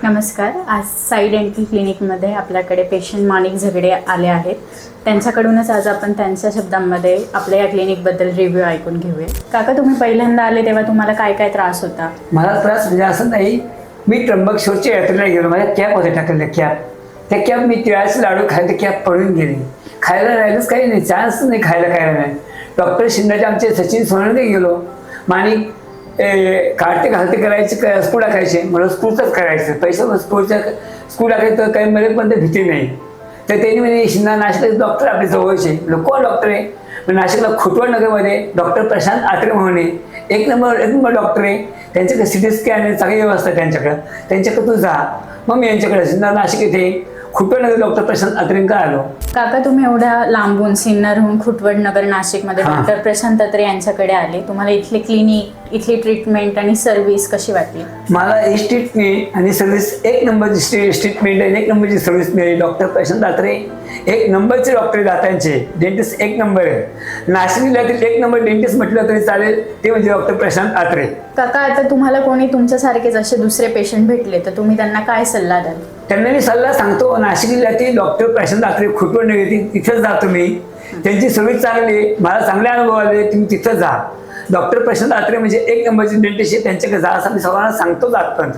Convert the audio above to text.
नमस्कार. आज साई डेंटल क्लिनिकमध्ये आपल्याकडे पेशंट माणिक झगडे आले आहेत. त्यांच्याकडूनच आज आपण त्यांच्या शब्दांमध्ये आपल्या या क्लिनिकबद्दल रिव्ह्यू ऐकून घेऊया. काका, तुम्ही पहिल्यांदा आले तेव्हा तुम्हाला काय काय त्रास होता? मला त्रास म्हणजे असं नाही, मी त्र्यंबकेश्वरच्या यात्रेला गेलो, माझ्या कॅप होते टाकलेल्या कॅप. त्या कॅप मी तिळाचे लाडू खायला कॅप पडून गेली. खायला राहिलंच काही नाही, चान्स नाही खायला नाही. डॉक्टर शिंदेचे आमचे सचिन सोनवणे गेलो, माणिक काढते घालते करायचे, स्कूल टाकायचे, मला स्कूलच करायचं, पैसे स्कूल टाकायचं तर काही मध्ये पण ते भीती नाही. तर त्यांनी म्हणजे शिंदा नाशिकला डॉक्टर आपले जवळचे लोक डॉक्टर आहे. नाशिकला खुटवड नगरमध्ये डॉक्टर प्रशांत आत्रे म्हणून एक नंबर डॉक्टर आहे. त्यांच्याकडे सिटी स्कॅन आहे, चांगली व्यवस्था आहे त्यांच्याकडे तू जा. मग मी यांच्याकडे शिंदा नाशिक येथे खुटवड नगर डॉक्टर प्रशांत आत्रेंका आलो. काका, तुम्ही एवढ्या लांबून सिन्नरहून खुटवड नगर नाशिकमध्ये डॉक्टर प्रशांत आत्रे यांच्याकडे आले. तुम्हाला इथले क्लिनिक, इथली ट्रीटमेंट आणि सर्व्हिस कशी वाटली? मला ही ट्रीटमेंट आणि सर्व्हिस एक नंबरची ट्रीटमेंट आणि एक नंबरची सर्व्हिस मिळाली. डॉक्टर प्रशांत आत्रे एक नंबरचे डॉक्टर दातांचे डेंटिस्ट एक नंबर आहे. नाशिक जिल्ह्यातील एक नंबर डेंटिस्ट म्हटलं तरी चालेल, ते म्हणजे डॉक्टर प्रशांत आत्रे. काका, आता तुम्हाला कोणी तुमच्यासारखेच असे दुसरे पेशंट भेटले तर तुम्ही त्यांना काय सल्ला द्याल? त्यांना मी सल्ला सांगतो, नाशिक जिल्ह्यातील डॉक्टर प्रशांत आत्रे खुटवड येतील तिथेच जा तुम्ही. त्यांची सर्व्हिस चांगली, मला चांगले अनुभव आले, तुम्ही तिथं जा. डॉक्टर प्रशांत आत्रे म्हणजे एक नंबरचे डेंटिस्ट आहे, त्यांच्याकडे जा असं मी सर्वांना सांगतो आजपर्यंत.